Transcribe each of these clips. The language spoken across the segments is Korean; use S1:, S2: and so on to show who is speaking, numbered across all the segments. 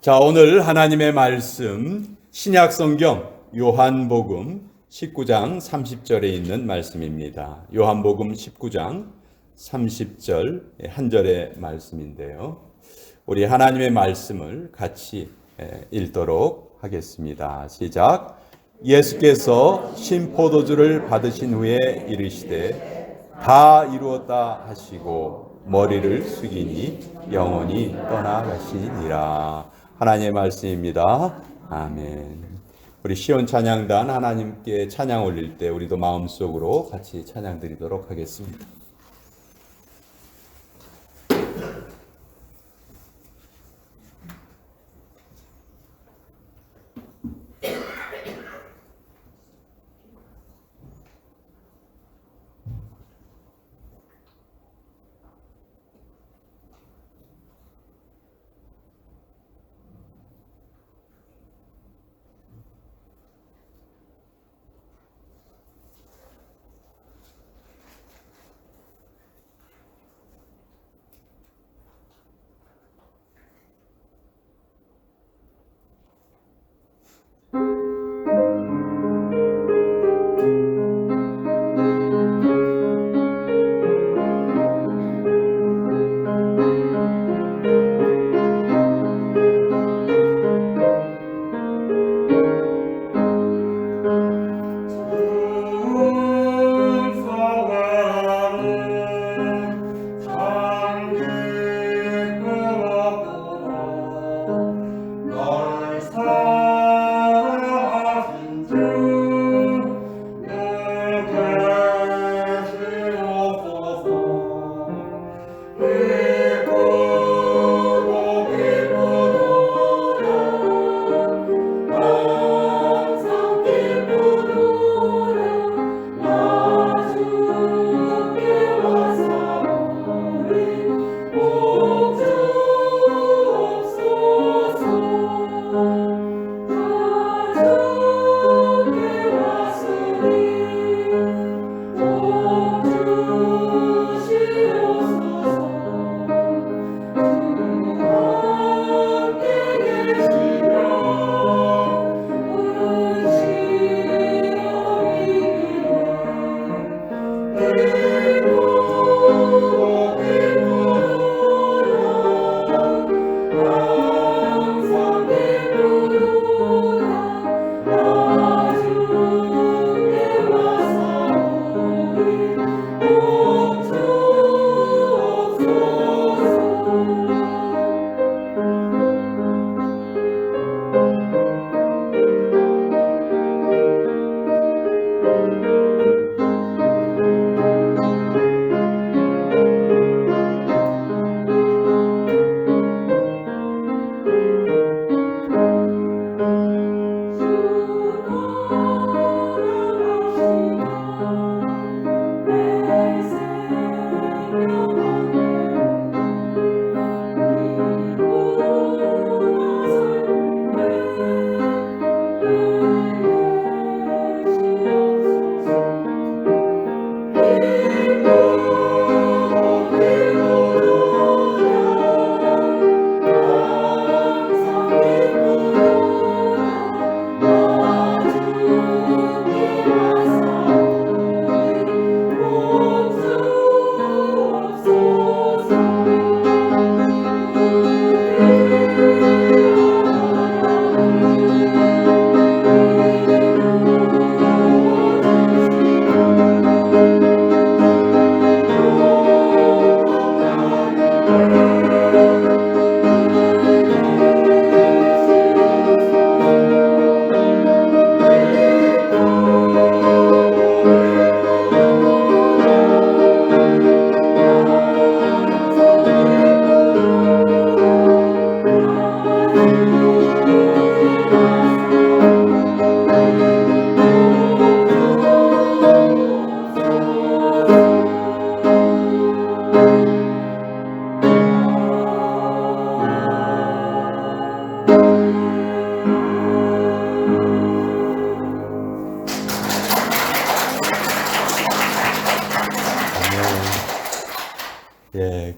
S1: 자, 오늘 하나님의 말씀 신약 성경 요한복음 19장 30절에 있는 말씀입니다. 요한복음 19장 30절 한 절의 말씀인데요. 우리 하나님의 말씀을 같이 읽도록 하겠습니다. 시작. 예수께서 신포도주를 받으신 후에 이르시되 다 이루었다 하시고 머리를 숙이니 영원히 떠나가시니라. 하나님의 말씀입니다. 아멘. 우리 시온 찬양단 하나님께 찬양 올릴 때 우리도 마음속으로 같이 찬양 드리도록 하겠습니다.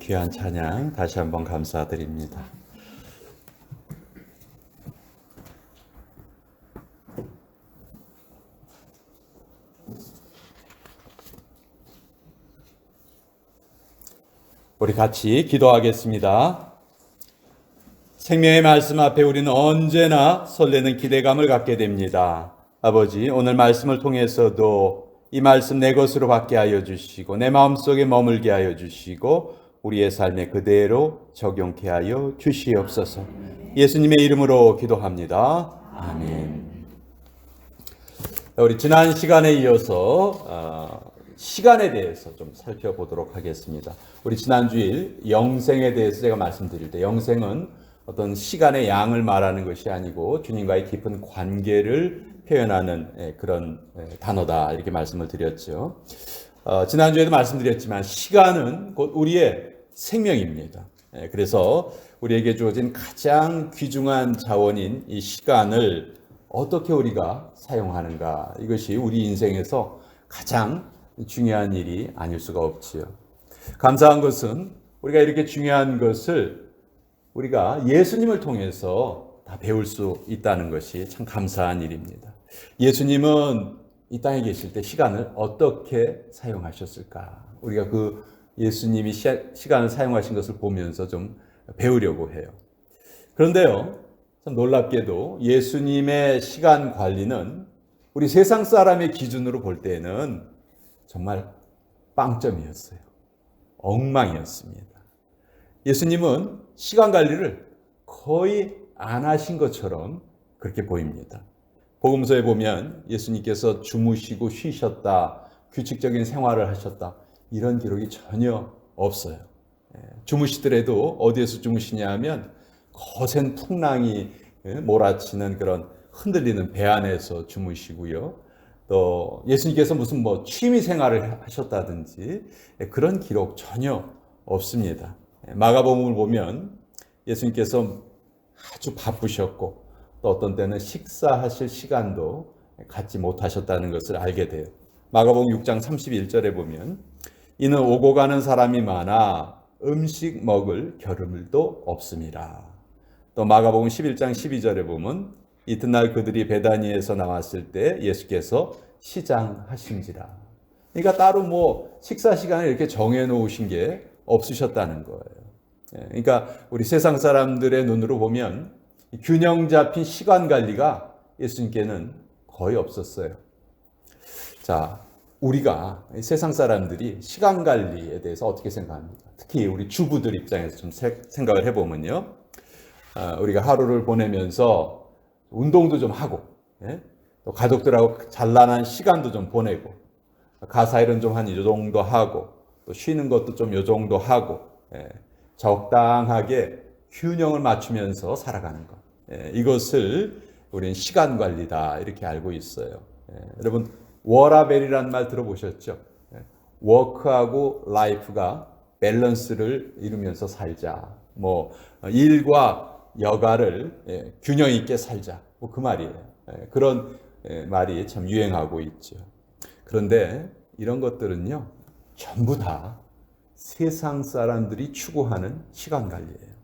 S1: 귀한 찬양 다시 한번 감사드립니다. 우리 같이 기도하겠습니다. 생명의 말씀 앞에 우리는 언제나 설레는 기대감을 갖게 됩니다. 아버지, 오늘 말씀을 통해서도 이 말씀 내 것으로 받게 하여 주시고 내 마음속에 머물게 하여 주시고 우리의 삶에 그대로 적용케 하여 주시옵소서. 예수님의 이름으로 기도합니다. 아멘. 우리 지난 시간에 이어서 시간에 대해서 좀 살펴보도록 하겠습니다. 우리 지난 주일 영생에 대해서 제가 말씀드릴 때 영생은 어떤 시간의 양을 말하는 것이 아니고 주님과의 깊은 관계를 표현하는 그런 단어다 이렇게 말씀을 드렸죠. 지난주에도 말씀드렸지만 시간은 곧 우리의 생명입니다. 그래서 우리에게 주어진 가장 귀중한 자원인 이 시간을 어떻게 우리가 사용하는가, 이것이 우리 인생에서 가장 중요한 일이 아닐 수가 없지요. 감사한 것은 우리가 이렇게 중요한 것을 우리가 예수님을 통해서 다 배울 수 있다는 것이 참 감사한 일입니다. 예수님은 이 땅에 계실 때 시간을 어떻게 사용하셨을까? 우리가 그 예수님이 시간을 사용하신 것을 보면서 좀 배우려고 해요. 그런데요, 참 놀랍게도 예수님의 시간 관리는 우리 세상 사람의 기준으로 볼 때는 정말 빵점이었어요. 엉망이었습니다. 예수님은 시간 관리를 거의 안 하신 것처럼 그렇게 보입니다. 복음서에 보면 예수님께서 주무시고 쉬셨다, 규칙적인 생활을 하셨다, 이런 기록이 전혀 없어요. 주무시더라도 어디에서 주무시냐 하면 거센 풍랑이 몰아치는 그런 흔들리는 배 안에서 주무시고요. 또 예수님께서 무슨 취미 생활을 하셨다든지 그런 기록 전혀 없습니다. 마가복음을 보면 예수님께서 아주 바쁘셨고 또 어떤 때는 식사하실 시간도 갖지 못하셨다는 것을 알게 돼요. 마가복음 6장 31절에 보면 이는 오고 가는 사람이 많아 음식 먹을 겨를도 없음이라. 또 마가복음 11장 12절에 보면 이튿날 그들이 베다니에서 나왔을 때 예수께서 시장하신지라. 그러니까 따로 식사 시간을 이렇게 정해 놓으신 게 없으셨다는 거예요. 그러니까 우리 세상 사람들의 눈으로 보면 균형 잡힌 시간 관리가 예수님께는 거의 없었어요. 자, 우리가 세상 사람들이 시간 관리에 대해서 어떻게 생각합니까? 특히 우리 주부들 입장에서 좀 생각을 해보면요. 우리가 하루를 보내면서 운동도 좀 하고, 또 가족들하고 잔란한 시간도 좀 보내고, 가사일은 좀 한 이 정도 하고, 또 쉬는 것도 좀 이 정도 하고, 적당하게 균형을 맞추면서 살아가는 것. 이것을 우리는 시간 관리다 이렇게 알고 있어요. 여러분 워라벨이라는 말 들어보셨죠? 워크하고 라이프가 밸런스를 이루면서 살자. 일과 여가를 균형 있게 살자. 그 말이에요. 그런 말이 참 유행하고 있죠. 그런데 이런 것들은요, 전부 다 세상 사람들이 추구하는 시간 관리예요.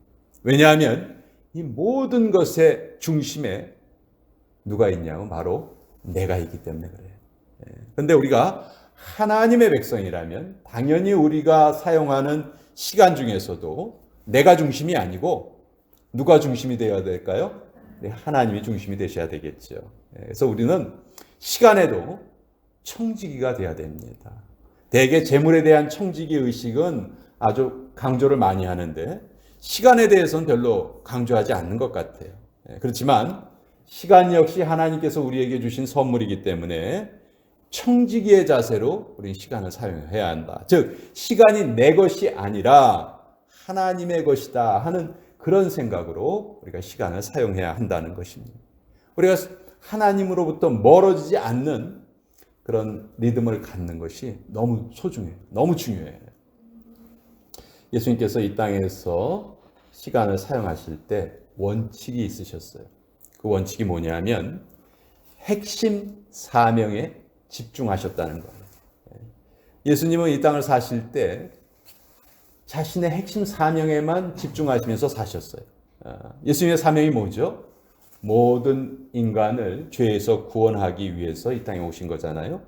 S1: 왜냐하면 이 모든 것의 중심에 누가 있냐면 바로 내가 있기 때문에 그래요. 그런데 우리가 하나님의 백성이라면 당연히 우리가 사용하는 시간 중에서도 내가 중심이 아니고 누가 중심이 되어야 될까요? 하나님이 중심이 되셔야 되겠죠. 그래서 우리는 시간에도 청지기가 되어야 됩니다. 대개 재물에 대한 청지기 의식은 아주 강조를 많이 하는데 시간에 대해서는 별로 강조하지 않는 것 같아요. 그렇지만 시간 역시 하나님께서 우리에게 주신 선물이기 때문에 청지기의 자세로 우리는 시간을 사용해야 한다. 즉 시간이 내 것이 아니라 하나님의 것이다 하는 그런 생각으로 우리가 시간을 사용해야 한다는 것입니다. 우리가 하나님으로부터 멀어지지 않는 그런 리듬을 갖는 것이 너무 소중해요. 너무 중요해요. 예수님께서 이 땅에서 시간을 사용하실 때 원칙이 있으셨어요. 그 원칙이 뭐냐면 핵심 사명에 집중하셨다는 거예요. 예수님은 이 땅을 사실 때 자신의 핵심 사명에만 집중하시면서 사셨어요. 예수님의 사명이 뭐죠? 모든 인간을 죄에서 구원하기 위해서 이 땅에 오신 거잖아요.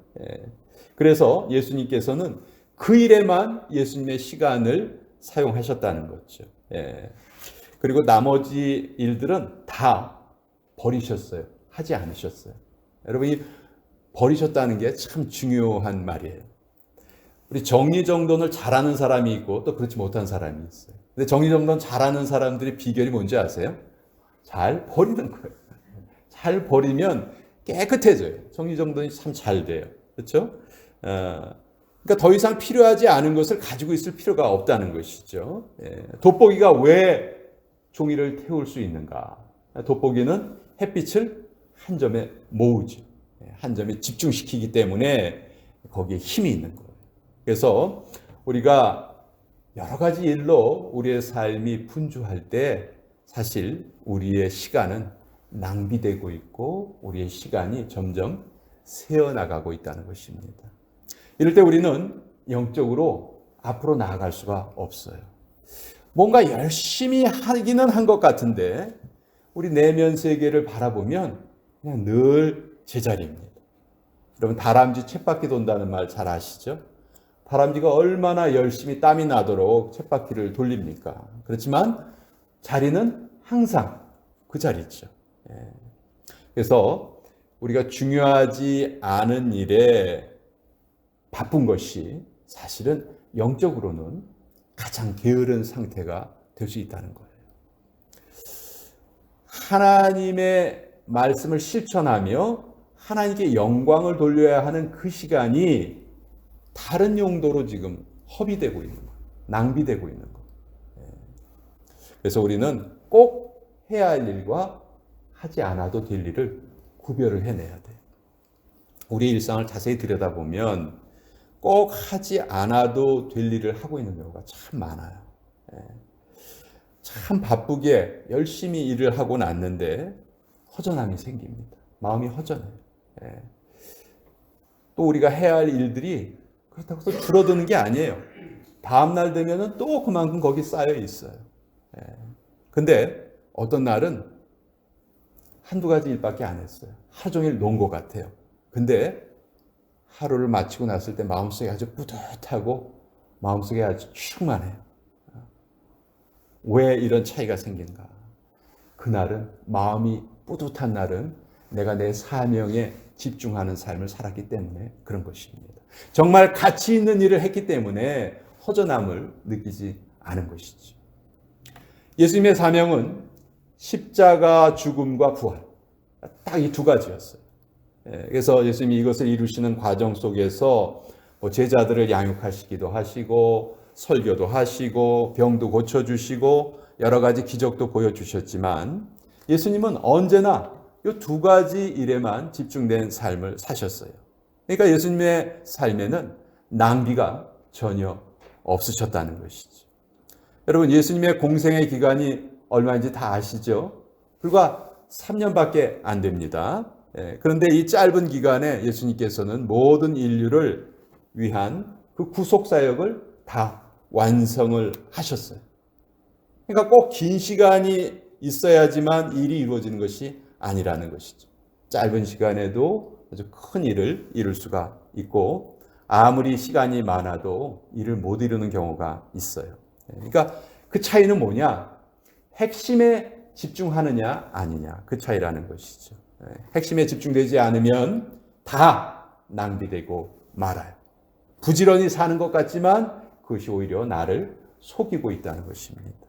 S1: 그래서 예수님께서는 그 일에만 예수님의 시간을 사용하셨다는 거죠. 예. 그리고 나머지 일들은 다 버리셨어요. 하지 않으셨어요. 여러분이 버리셨다는 게 참 중요한 말이에요. 우리 정리정돈을 잘하는 사람이 있고 또 그렇지 못한 사람이 있어요. 근데 정리정돈 잘하는 사람들의 비결이 뭔지 아세요? 잘 버리는 거예요. 잘 버리면 깨끗해져요. 정리정돈이 참 잘 돼요. 그렇죠? 그러니까 더 이상 필요하지 않은 것을 가지고 있을 필요가 없다는 것이죠. 돋보기가 왜 종이를 태울 수 있는가? 돋보기는 햇빛을 한 점에 모으죠. 한 점에 집중시키기 때문에 거기에 힘이 있는 거예요. 그래서 우리가 여러 가지 일로 우리의 삶이 분주할 때 사실 우리의 시간은 낭비되고 있고 우리의 시간이 점점 새어나가고 있다는 것입니다. 이럴 때 우리는 영적으로 앞으로 나아갈 수가 없어요. 뭔가 열심히 하기는 한 것 같은데 우리 내면 세계를 바라보면 그냥 늘 제자리입니다. 여러분 다람쥐 쳇바퀴 돈다는 말 잘 아시죠? 다람쥐가 얼마나 열심히 땀이 나도록 쳇바퀴를 돌립니까? 그렇지만 자리는 항상 그 자리죠. 그래서 우리가 중요하지 않은 일에 바쁜 것이 사실은 영적으로는 가장 게으른 상태가 될 수 있다는 거예요. 하나님의 말씀을 실천하며 하나님께 영광을 돌려야 하는 그 시간이 다른 용도로 지금 허비되고 있는 거예요. 낭비되고 있는 거예요. 그래서 우리는 꼭 해야 할 일과 하지 않아도 될 일을 구별을 해내야 돼요. 우리의 일상을 자세히 들여다보면 꼭 하지 않아도 될 일을 하고 있는 경우가 참 많아요. 참 바쁘게 열심히 일을 하고 났는데 허전함이 생깁니다. 마음이 허전해요. 또 우리가 해야 할 일들이 그렇다고 또 줄어드는 게 아니에요. 다음날 되면은 또 그만큼 거기 쌓여 있어요. 근데 어떤 날은 한두 가지 일밖에 안 했어요. 하루 종일 논 것 같아요. 근데 하루를 마치고 났을 때 마음속에 아주 뿌듯하고 마음속에 아주 충만해요. 왜 이런 차이가 생긴가? 그날은 마음이 뿌듯한 날은 내가 내 사명에 집중하는 삶을 살았기 때문에 그런 것입니다. 정말 가치 있는 일을 했기 때문에 허전함을 느끼지 않은 것이죠. 예수님의 사명은 십자가 죽음과 부활, 딱 이 두 가지였어요. 그래서 예수님이 이것을 이루시는 과정 속에서 제자들을 양육하시기도 하시고 설교도 하시고 병도 고쳐주시고 여러 가지 기적도 보여주셨지만 예수님은 언제나 이 두 가지 일에만 집중된 삶을 사셨어요. 그러니까 예수님의 삶에는 낭비가 전혀 없으셨다는 것이죠. 여러분 예수님의 공생의 기간이 얼마인지 다 아시죠? 불과 3년밖에 안 됩니다. 그런데 이 짧은 기간에 예수님께서는 모든 인류를 위한 그 구속사역을 다 완성을 하셨어요. 그러니까 꼭 긴 시간이 있어야지만 일이 이루어지는 것이 아니라는 것이죠. 짧은 시간에도 아주 큰 일을 이룰 수가 있고 아무리 시간이 많아도 일을 못 이루는 경우가 있어요. 그러니까 그 차이는 뭐냐? 핵심에 집중하느냐 아니냐 그 차이라는 것이죠. 핵심에 집중되지 않으면 다 낭비되고 말아요. 부지런히 사는 것 같지만 그것이 오히려 나를 속이고 있다는 것입니다.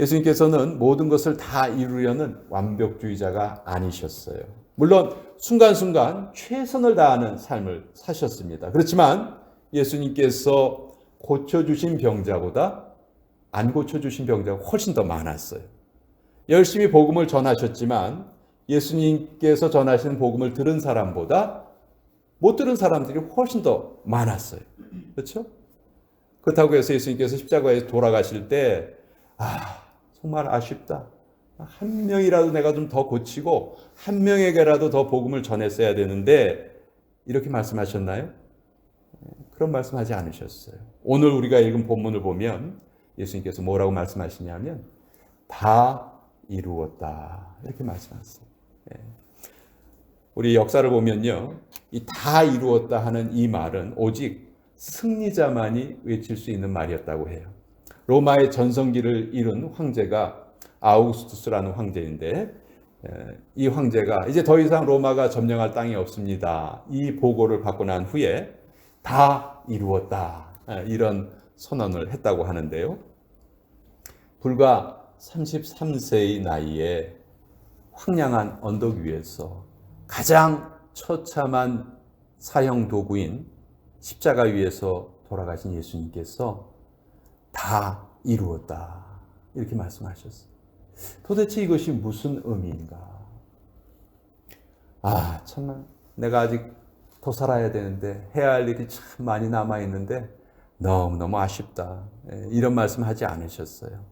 S1: 예수님께서는 모든 것을 다 이루려는 완벽주의자가 아니셨어요. 물론 순간순간 최선을 다하는 삶을 사셨습니다. 그렇지만 예수님께서 고쳐주신 병자보다 안 고쳐주신 병자가 훨씬 더 많았어요. 열심히 복음을 전하셨지만 예수님께서 전하시는 복음을 들은 사람보다 못 들은 사람들이 훨씬 더 많았어요. 그렇죠? 그렇다고 해서 예수님께서 십자가에 돌아가실 때 정말 아쉽다. 한 명이라도 내가 좀 더 고치고 한 명에게라도 더 복음을 전했어야 되는데 이렇게 말씀하셨나요? 그런 말씀하지 않으셨어요. 오늘 우리가 읽은 본문을 보면 예수님께서 뭐라고 말씀하시냐면 다 이루었다 이렇게 말씀하셨어요. 우리 역사를 보면요, 이 다 이루었다 하는 이 말은 오직 승리자만이 외칠 수 있는 말이었다고 해요. 로마의 전성기를 이룬 황제가 아우구스투스라는 황제인데, 이 황제가 이제 더 이상 로마가 점령할 땅이 없습니다. 이 보고를 받고 난 후에 다 이루었다, 이런 선언을 했다고 하는데요. 불과 33세의 나이에 황량한 언덕 위에서 가장 처참한 사형 도구인 십자가 위에서 돌아가신 예수님께서 다 이루었다, 이렇게 말씀하셨어요. 도대체 이것이 무슨 의미인가? 정말 내가 아직 더 살아야 되는데, 해야 할 일이 참 많이 남아있는데 너무너무 아쉽다, 이런 말씀 하지 않으셨어요.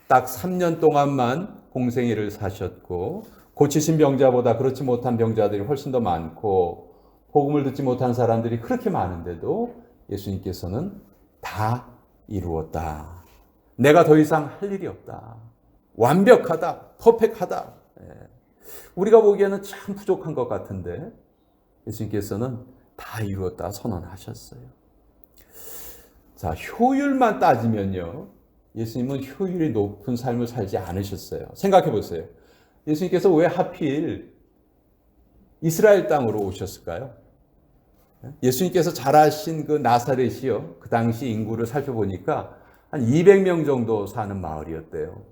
S1: 딱 3년 동안만 공생애를 사셨고, 고치신 병자보다 그렇지 못한 병자들이 훨씬 더 많고, 복음을 듣지 못한 사람들이 그렇게 많은데도 예수님께서는 다 이루었다. 내가 더 이상 할 일이 없다. 완벽하다. 퍼펙하다. 우리가 보기에는 참 부족한 것 같은데 예수님께서는 다 이루었다 선언하셨어요. 자, 효율만 따지면요, 예수님은 효율이 높은 삶을 살지 않으셨어요. 생각해 보세요. 예수님께서 왜 하필 이스라엘 땅으로 오셨을까요? 예수님께서 자라신 그 나사렛이요, 그 당시 인구를 살펴보니까 한 200명 정도 사는 마을이었대요.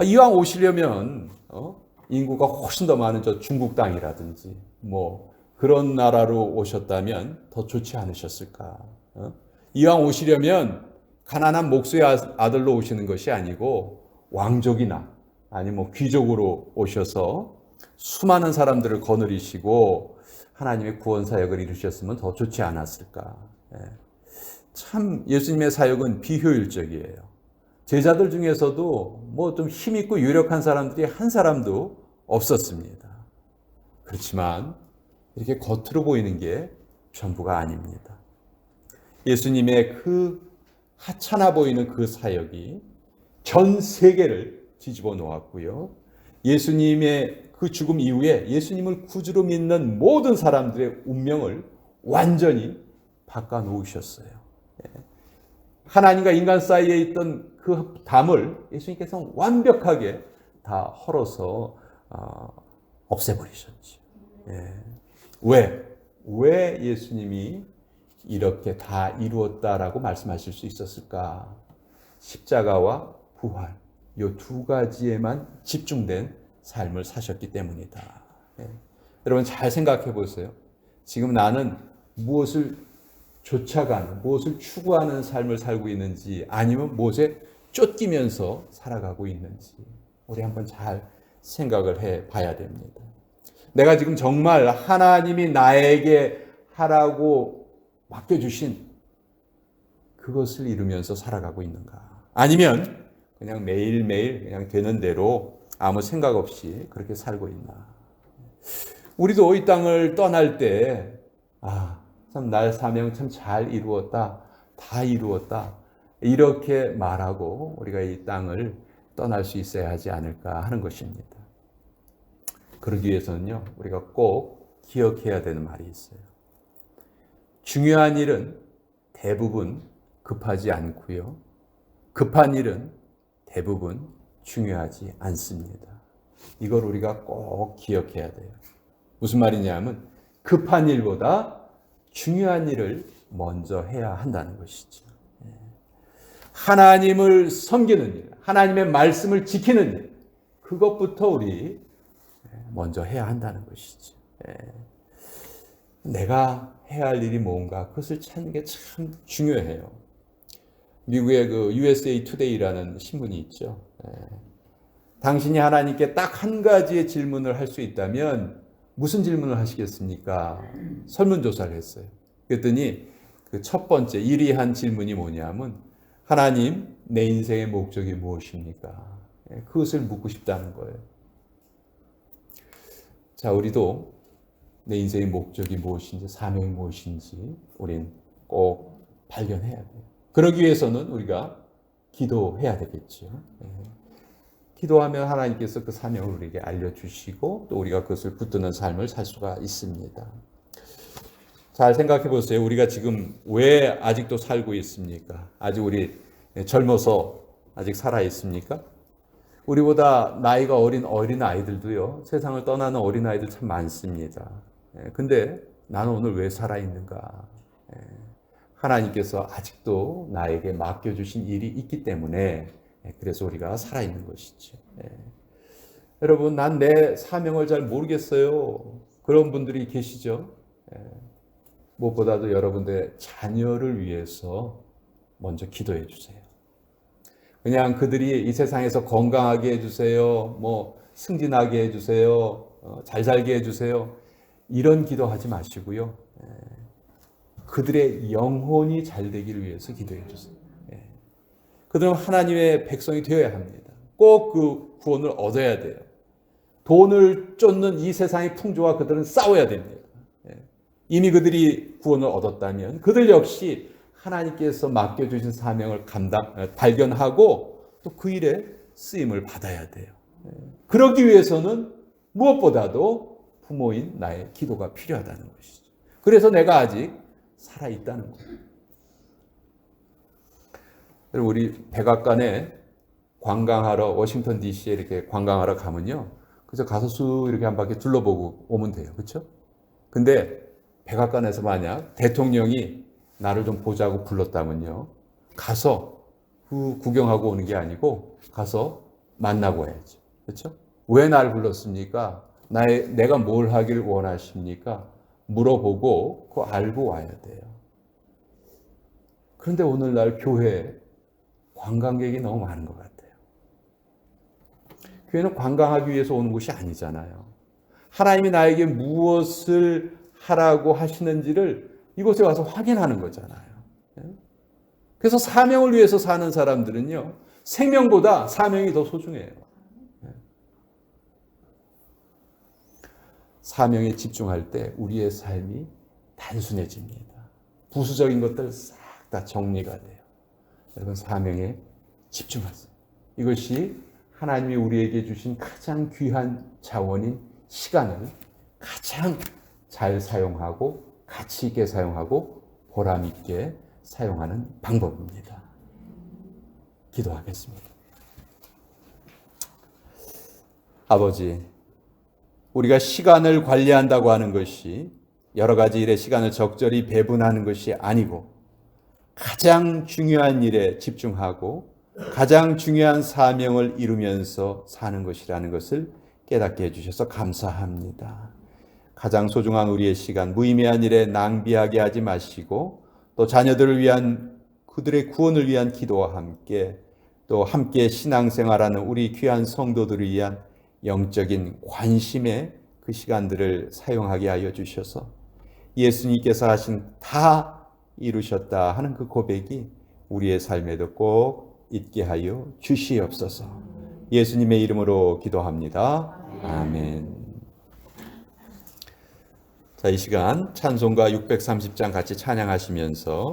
S1: 이왕 오시려면 인구가 훨씬 더 많은 저 중국 땅이라든지 뭐 그런 나라로 오셨다면 더 좋지 않으셨을까? 이왕 오시려면 가난한 목수의 아들로 오시는 것이 아니고 왕족이나 아니면 뭐 귀족으로 오셔서 수많은 사람들을 거느리시고 하나님의 구원 사역을 이루셨으면 더 좋지 않았을까? 참 예수님의 사역은 비효율적이에요. 제자들 중에서도 뭐 좀 힘있고 유력한 사람들이 한 사람도 없었습니다. 그렇지만 이렇게 겉으로 보이는 게 전부가 아닙니다. 예수님의 그 하찮아 보이는 그 사역이 전 세계를 뒤집어 놓았고요. 예수님의 그 죽음 이후에 예수님을 구주로 믿는 모든 사람들의 운명을 완전히 바꿔 놓으셨어요. 하나님과 인간 사이에 있던 그 담을 예수님께서 완벽하게 다 헐어서 없애버리셨지. 왜 예수님이 이렇게 다 이루었다라고 말씀하실 수 있었을까? 십자가와 부활, 이 두 가지에만 집중된 삶을 사셨기 때문이다. 여러분 잘 생각해 보세요. 지금 나는 무엇을 쫓아가는, 무엇을 추구하는 삶을 살고 있는지, 아니면 무엇에 쫓기면서 살아가고 있는지 우리 한번 잘 생각을 해 봐야 됩니다. 내가 지금 정말 하나님이 나에게 하라고 맡겨주신 그것을 이루면서 살아가고 있는가? 아니면 그냥 매일매일 그냥 되는 대로 아무 생각 없이 그렇게 살고 있나? 우리도 이 땅을 떠날 때 참 나의 사명 참 잘 이루었다, 다 이루었다, 이렇게 말하고 우리가 이 땅을 떠날 수 있어야 하지 않을까 하는 것입니다. 그러기 위해서는요, 우리가 꼭 기억해야 되는 말이 있어요. 중요한 일은 대부분 급하지 않고요, 급한 일은 대부분 중요하지 않습니다. 이걸 우리가 꼭 기억해야 돼요. 무슨 말이냐면 급한 일보다 중요한 일을 먼저 해야 한다는 것이죠. 하나님을 섬기는 일, 하나님의 말씀을 지키는 일, 그것부터 우리 먼저 해야 한다는 것이죠. 내가 해야 할 일이 뭔가, 그것을 찾는 게 참 중요해요. 미국의 그 USA Today라는 신문이 있죠. 당신이 하나님께 딱 한 가지의 질문을 할 수 있다면 무슨 질문을 하시겠습니까? 설문조사를 했어요. 그랬더니 그 첫 번째 1위 한 질문이 뭐냐면, 하나님, 내 인생의 목적이 무엇입니까? 그것을 묻고 싶다는 거예요. 자, 우리도 내 인생의 목적이 무엇인지, 사명이 무엇인지 우린 꼭 발견해야 돼요. 그러기 위해서는 우리가 기도해야 되겠죠. 기도하면 하나님께서 그 사명을 우리에게 알려주시고 또 우리가 그것을 붙드는 삶을 살 수가 있습니다. 잘 생각해 보세요. 우리가 지금 왜 아직도 살고 있습니까? 아직 우리 젊어서 아직 살아 있습니까? 우리보다 나이가 어린 아이들도요, 세상을 떠나는 어린 아이들 참 많습니다. 근데 나는 오늘 왜 살아 있는가? 하나님께서 아직도 나에게 맡겨주신 일이 있기 때문에 그래서 우리가 살아 있는 것이죠. 여러분, 난 내 사명을 잘 모르겠어요. 그런 분들이 계시죠. 무엇보다도 여러분들의 자녀를 위해서 먼저 기도해 주세요. 그냥 그들이 이 세상에서 건강하게 해주세요. 뭐 승진하게 해주세요. 잘 살게 해주세요. 이런 기도하지 마시고요. 그들의 영혼이 잘 되기를 위해서 기도해 주세요. 그들은 하나님의 백성이 되어야 합니다. 꼭 그 구원을 얻어야 돼요. 돈을 쫓는 이 세상의 풍조와 그들은 싸워야 됩니다. 이미 그들이 구원을 얻었다면 그들 역시 하나님께서 맡겨주신 사명을 발견하고 또 그 일에 쓰임을 받아야 돼요. 그러기 위해서는 무엇보다도 부모인 나의 기도가 필요하다는 것이죠. 그래서 내가 아직 살아있다는 거예요. 우리 백악관에 관광하러 워싱턴 DC에 이렇게 관광하러 가면요, 그래서 가서 쑥 이렇게 한 바퀴 둘러보고 오면 돼요. 그렇죠? 근데 백악관에서 만약 대통령이 나를 좀 보자고 불렀다면요, 가서 그 구경하고 오는 게 아니고 가서 만나고 와야죠. 그렇죠? 왜 나를 불렀습니까? 내가 뭘 하길 원하십니까? 물어보고 그거 알고 와야 돼요. 그런데 오늘날 교회에 관광객이 너무 많은 것 같아요. 교회는 관광하기 위해서 오는 곳이 아니잖아요. 하나님이 나에게 무엇을 하라고 하시는지를 이곳에 와서 확인하는 거잖아요. 그래서 사명을 위해서 사는 사람들은요, 생명보다 사명이 더 소중해요. 사명에 집중할 때 우리의 삶이 단순해집니다. 부수적인 것들 싹 다 정리가 돼요. 여러분, 사명에 집중하세요. 이것이 하나님이 우리에게 주신 가장 귀한 자원인 시간을 가장 잘 사용하고 가치 있게 사용하고 보람 있게 사용하는 방법입니다. 기도하겠습니다. 아버지, 우리가 시간을 관리한다고 하는 것이 여러 가지 일에 시간을 적절히 배분하는 것이 아니고 가장 중요한 일에 집중하고 가장 중요한 사명을 이루면서 사는 것이라는 것을 깨닫게 해주셔서 감사합니다. 가장 소중한 우리의 시간, 무의미한 일에 낭비하게 하지 마시고 또 자녀들을 위한 그들의 구원을 위한 기도와 함께 또 함께 신앙생활하는 우리 귀한 성도들을 위한 영적인 관심의 그 시간들을 사용하게 하여 주셔서 예수님께서 하신 다 이루셨다 하는 그 고백이 우리의 삶에도 꼭 있게 하여 주시옵소서. 예수님의 이름으로 기도합니다. 아멘. 자, 이 시간 찬송가 630장 같이 찬양하시면서